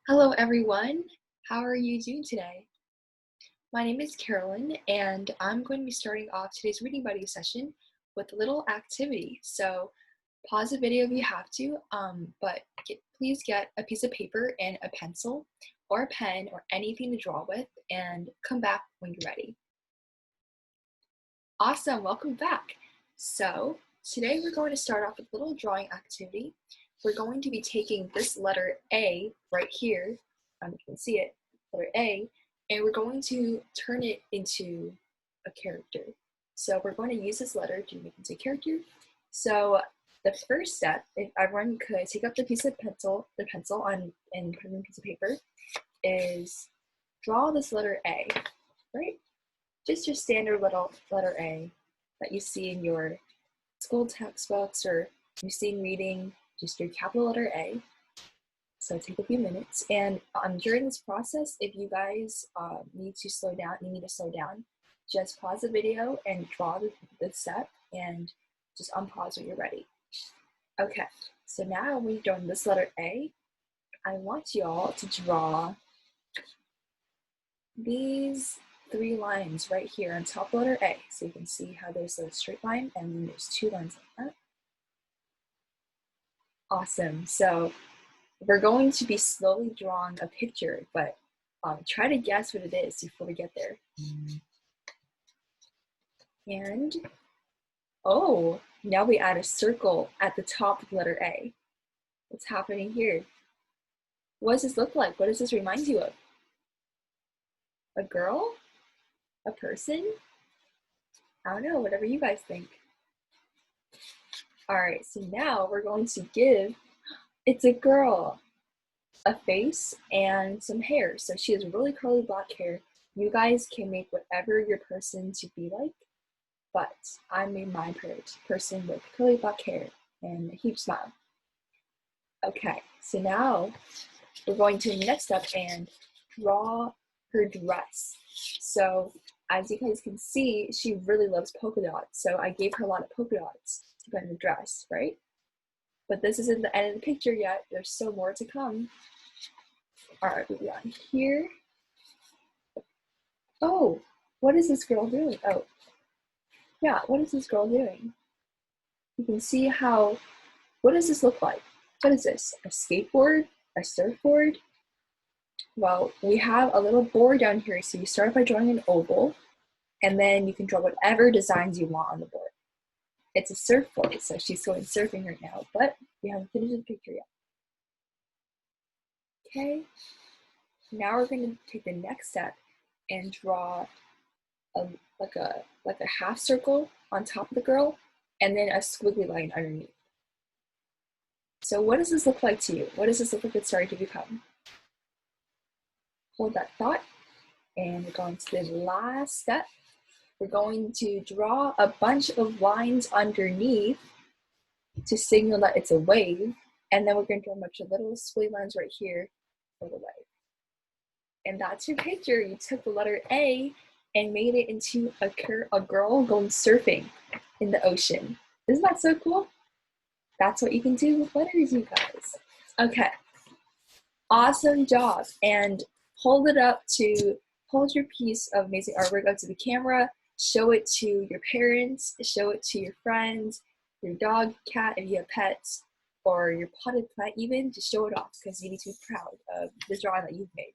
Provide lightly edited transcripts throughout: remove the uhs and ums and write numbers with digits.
Hello everyone, how are you doing today? My name is Carolyn and I'm going to be starting off today's reading buddy session with a little activity. So pause the video if you have to, but please get a piece of paper and a pencil or a pen or anything to draw with and come back when you're ready. Awesome, welcome back. So today we're going to start off with a little drawing activity. We're going to be taking this letter A right here, you can see it, letter A, and we're going to turn it into a character. So we're going to use this letter to make it into a character. So the first step, if everyone could take up the pencil and put it on a piece of paper, is draw this letter A, right? Just your standard little letter A that you see in your school textbooks or you see in reading, just your capital letter A. So take a few minutes. And during this process, if you guys need to slow down, just pause the video and draw the step and just unpause when you're ready. Okay, so now we've done this letter A. I want you all to draw these 3 lines right here on top of letter A. So you can see how there's a straight line and then there's 2 lines like that. Awesome. So we're going to be slowly drawing a picture, but try to guess what it is before we get there. And, oh, now we add a circle at the top of letter A. What's happening here? What does this look like? What does this remind you of? A girl? A person? I don't know, whatever you guys think. All right, so now we're going to give, it's a girl, a face and some hair. So she has really curly black hair. You guys can make whatever your person to be like, but I made my person with curly black hair and a huge smile. Okay, so now we're going to the next step and draw her dress. So as you guys can see, she really loves polka dots. So I gave her a lot of polka dots to put in the dress, right? But this isn't the end of the picture yet. There's still more to come. All right, moving on here. Oh, what is this girl doing? Oh, yeah, what is this girl doing? You can see how, what does this look like? What is this? A skateboard? A surfboard? Well, we have a little board down here. So you start by drawing an oval, and then you can draw whatever designs you want on the board. It's a surfboard, so she's going surfing right now, but we haven't finished the picture yet. Okay, now we're going to take the next step and draw like a half circle on top of the girl, and then a squiggly line underneath. So what does this look like to you? What does this look like it's starting to become? Hold that thought, and we're going to the last step. We're going to draw a bunch of lines underneath to signal that it's a wave, and then we're going to draw a bunch of little squiggly lines right here for the wave. And that's your picture. You took the letter A and made it into a girl going surfing in the ocean. Isn't that so cool? That's what you can do with letters, you guys. Okay, awesome job. And hold your piece of amazing artwork up to the camera, show it to your parents, show it to your friends, your dog, cat, if you have pets, or your potted plant even, to show it off because you need to be proud of the drawing that you've made.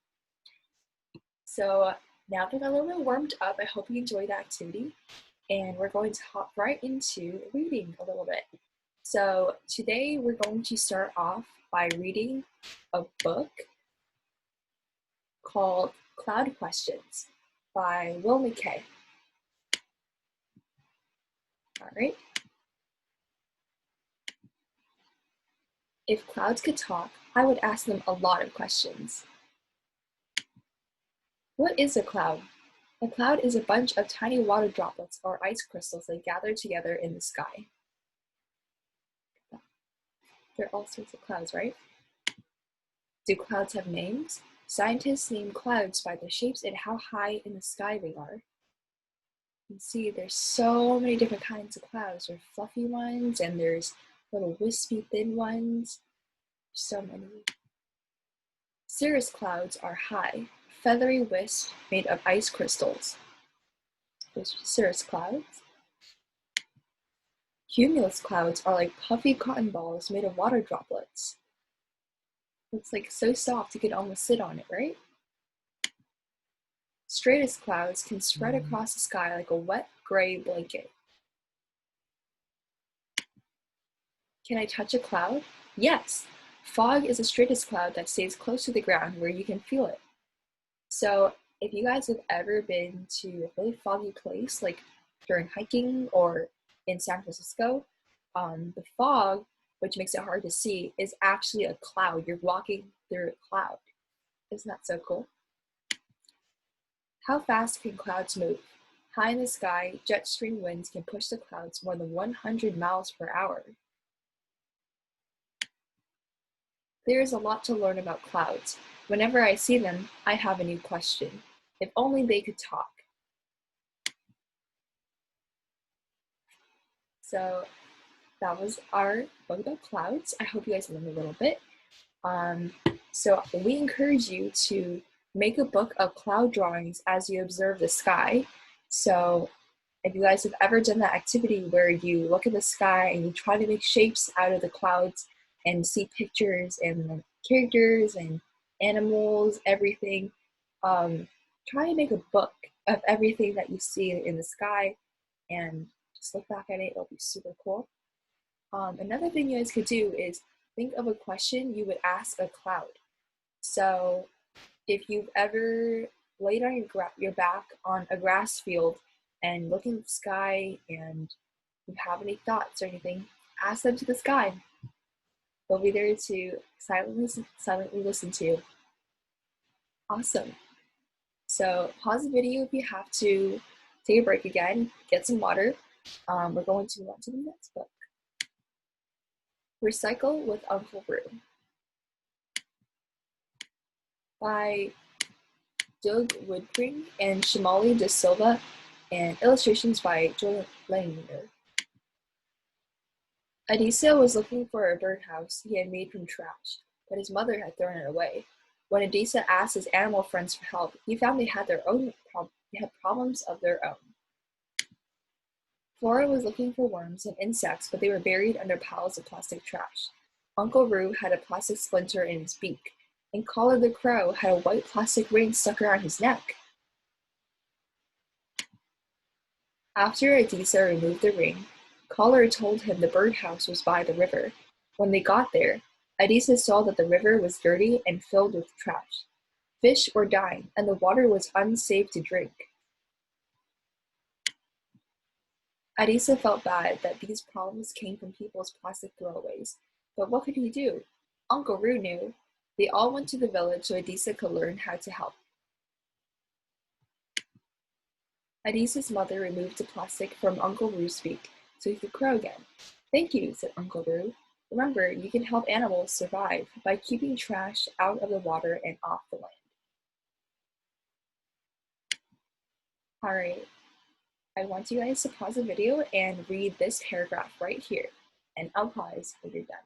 So now that I'm a little bit warmed up, I hope you enjoyed the activity, and we're going to hop right into reading a little bit. So today we're going to start off by reading a book called Cloud Questions by McKay. All right. If clouds could talk, I would ask them a lot of questions. What is a cloud? A cloud is a bunch of tiny water droplets or ice crystals that gather together in the sky. There are all sorts of clouds, right? Do clouds have names? Scientists name clouds by their shapes and how high in the sky they are. You can see there's so many different kinds of clouds. There's fluffy ones and there's little wispy thin ones. So many. Cirrus clouds are high, feathery wisps made of ice crystals. Those are cirrus clouds. Cumulus clouds are like puffy cotton balls made of water droplets. It's like so soft you could almost sit on it, right? Stratus clouds can spread across the sky like a wet gray blanket. Can I touch a cloud? Yes. Fog is a stratus cloud that stays close to the ground where you can feel it. So if you guys have ever been to a really foggy place, like during hiking or in San Francisco, the fog, which makes it hard to see, is actually a cloud. You're walking through a cloud. Isn't that so cool? How fast can clouds move? High in the sky, jet stream winds can push the clouds more than 100 miles per hour. There is a lot to learn about clouds. Whenever I see them, I have a new question. If only they could talk. So that was our book about clouds. I hope you guys learned a little bit. So we encourage you to make a book of cloud drawings as you observe the sky. So if you guys have ever done that activity where you look at the sky and you try to make shapes out of the clouds and see pictures and characters and animals, everything, try to make a book of everything that you see in the sky and just look back at it. It'll be super cool. Another thing you guys could do is think of a question you would ask a cloud. So if you've ever laid on your back on a grass field and look in the sky and you have any thoughts or anything, ask them to the sky. They'll be there to silently listen to you. Awesome. So pause the video if you have to take a break again, get some water. We're going to move on to the next book. Recycle with Uncle Roo by Woodring and Shimali de Silva, and illustrations by Julian Langer. Adisa was looking for a birdhouse he had made from trash, but his mother had thrown it away. When Adisa asked his animal friends for help, he found they had problems of their own. Flora was looking for worms and insects, but they were buried under piles of plastic trash. Uncle Roo had a plastic splinter in his beak, and Collar the Crow had a white plastic ring stuck around his neck. After Adisa removed the ring, Collar told him the birdhouse was by the river. When they got there, Adisa saw that the river was dirty and filled with trash. Fish were dying, and the water was unsafe to drink. Adisa felt bad that these problems came from people's plastic throwaways, but what could he do? Uncle Roo knew. They all went to the village so Adisa could learn how to help. Adisa's mother removed the plastic from Uncle Roo's beak so he could crow again. Thank you, said Uncle Roo. Remember, you can help animals survive by keeping trash out of the water and off the land. Alright, I want you guys to pause the video and read this paragraph right here, and I'll pause when you're done.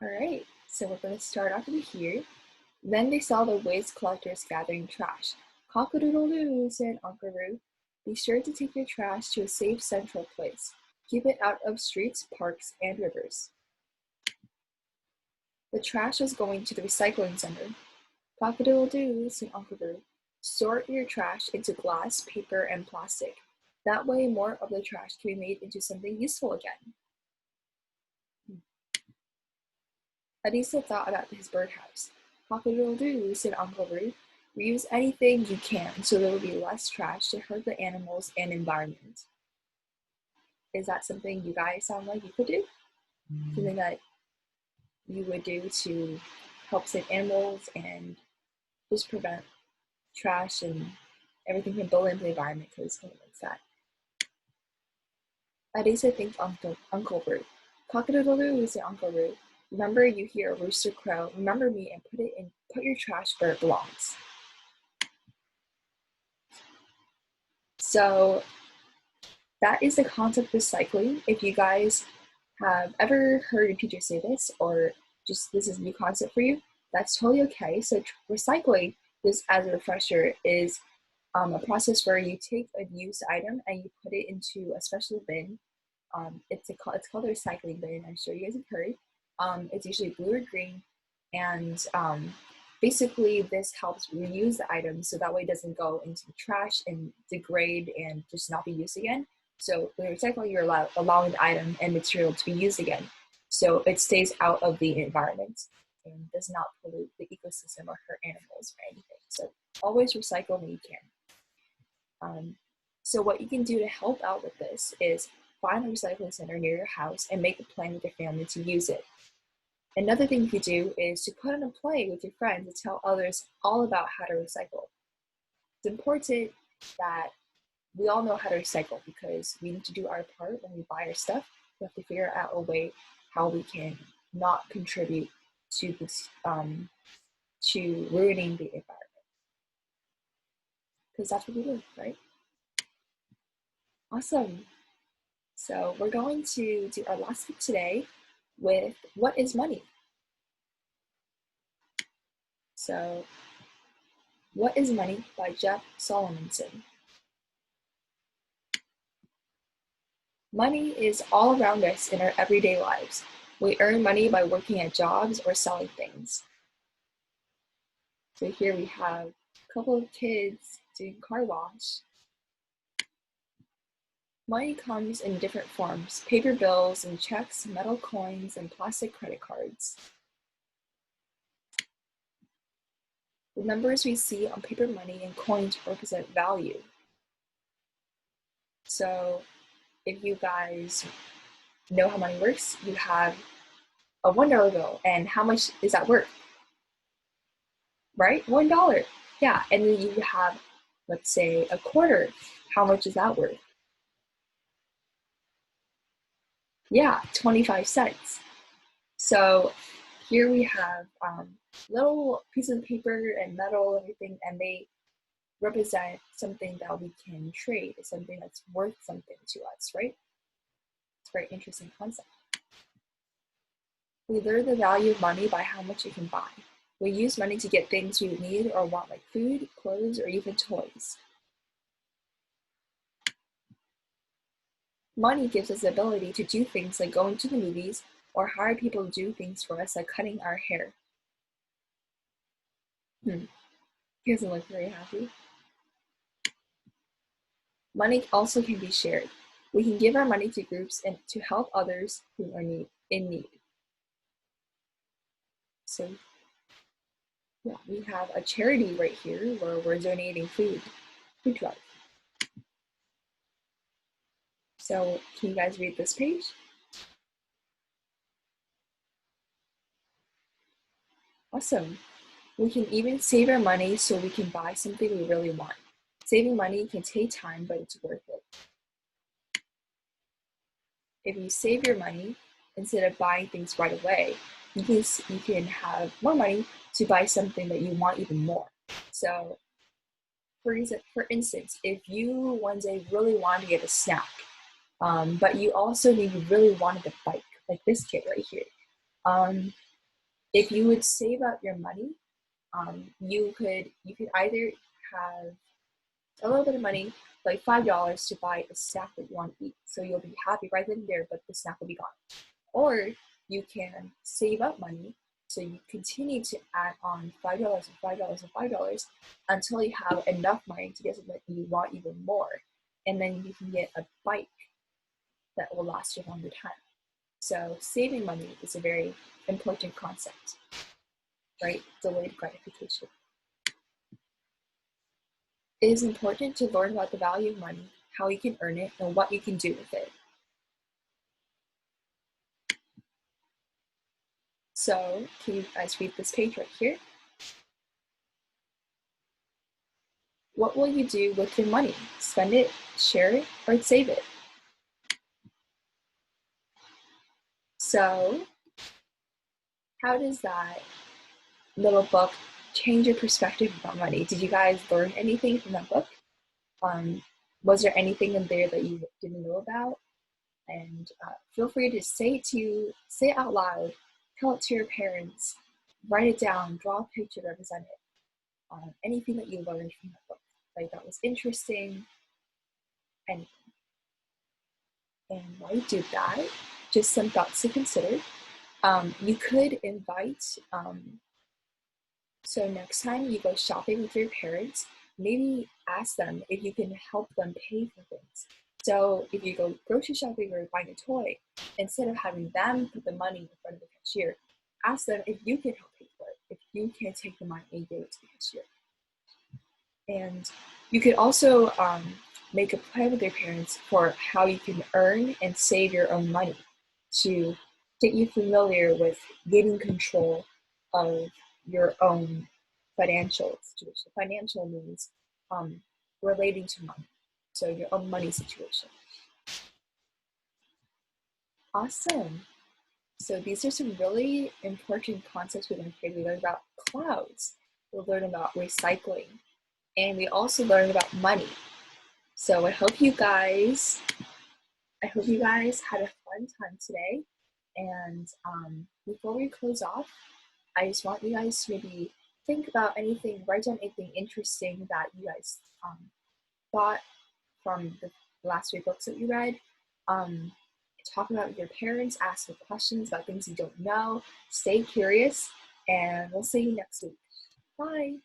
Alright, so we're going to start off in here. Then they saw the waste collectors gathering trash. Cock-a-doodle-doo, said Uncle Roo. Be sure to take your trash to a safe central place. Keep it out of streets, parks, and rivers. The trash was going to the recycling center. Cock-a-doodle-doo, said Uncle Roo. Sort your trash into glass, paper, and plastic. That way more of the trash can be made into something useful again. Adisa thought about his birdhouse. Cock-a-doodle-doo, said Uncle Roo. Reuse anything you can so there will be less trash to hurt the animals and environment. Is that something you guys sound like you could do? Something that you would do to help save animals and just prevent trash and everything from building into the environment, because something like that. Adisa thanked Uncle Roo. Cock-a-doodle-doo, said Uncle Roo. Remember you hear a rooster crow, remember me and put your trash where it belongs. So that is the concept of recycling. If you guys have ever heard your teacher say this, or this is a new concept for you, that's totally okay. So recycling, just as a refresher, is a process where you take a used item and you put it into a special bin. It's called a recycling bin. I'm sure you guys have heard. It's usually blue or green, and basically this helps reuse the item so that way it doesn't go into the trash and degrade and just not be used again. So with recycling, you're allowing the item and material to be used again, so it stays out of the environment and does not pollute the ecosystem or hurt animals or anything. So always recycle when you can. So what you can do to help out with this is find a recycling center near your house and make a plan with your family to use it. Another thing you could do is to put on a play with your friends and tell others all about how to recycle. It's important that we all know how to recycle because we need to do our part when we buy our stuff. We have to figure out a way how we can not contribute to this, to ruining the environment. Because that's what we do, right? Awesome. So we're going to do our last book today with What is Money? So What is Money by Jeff Solomonson. Money is all around us in our everyday lives. We earn money by working at jobs or selling things. So here we have a couple of kids doing car wash. Money comes in different forms: paper bills and checks, metal coins, and plastic credit cards. The numbers we see on paper money and coins represent value. So if you guys know how money works, you have a $1 bill, and how much is that worth? Right? $1. Yeah, and then you have, let's say, a quarter. How much is that worth? Yeah, 25 cents. So here we have little pieces of paper and metal and everything, and they represent something that we can trade, something that's worth something to us, right? It's a very interesting concept. We learn the value of money by how much it can buy. We use money to get things we need or want, like food, clothes, or even toys. Money gives us the ability to do things like going to the movies or hire people to do things for us, like cutting our hair. He doesn't look very happy. Money also can be shared. We can give our money to groups and to help others who are in need. So yeah, we have a charity right here where we're donating food drive. So can you guys read this page? Awesome. We can even save our money so we can buy something we really want. Saving money can take time, but it's worth it. If you save your money instead of buying things right away, you can have more money to buy something that you want even more. So for instance, if you one day really wanted to get a snack, but you really wanted a bike, like this kid right here, if you would save up your money, you could either have a little bit of money, like $5, to buy a snack that you want to eat. So you'll be happy right then and there, but the snack will be gone. Or you can save up money, so you continue to add on $5 and $5 and $5 until you have enough money to get something that you want even more. And then you can get a bike that will last you a longer time. So saving money is a very important concept, right? Delayed gratification. It is important to learn about the value of money, how you can earn it, and what you can do with it. So can you guys read this page right here? What will you do with your money? Spend it, share it, or save it? So how does that little book change your perspective about money? Did you guys learn anything from that book? Was there anything in there that you didn't know about? And feel free to say it out loud tell it to your parents, write it down, draw a picture to represent it. Anything that you learned from that book, like that was interesting, anything. And while you do that, just some thoughts to consider. You could invite, so next time you go shopping with your parents, maybe ask them if you can help them pay for things. So if you go grocery shopping or buying a toy, instead of having them put the money in front of the cashier, ask them if you can help pay for it, if you can take the money and give it to the cashier. And you could also make a plan with your parents for how you can earn and save your own money to get you familiar with getting control of your own financial situation. Financial means relating to money, so your own money situation. Awesome. So these are some really important concepts we learned today. We learned about clouds. We learned about recycling. And we also learned about money. So I hope you guys had a fun time today. And before we close off, I just want you guys to maybe think about anything, write down anything interesting that you guys thought from the last 3 books that you read. Talk about with your parents, ask them questions about things you don't know, stay curious, and we'll see you next week. Bye.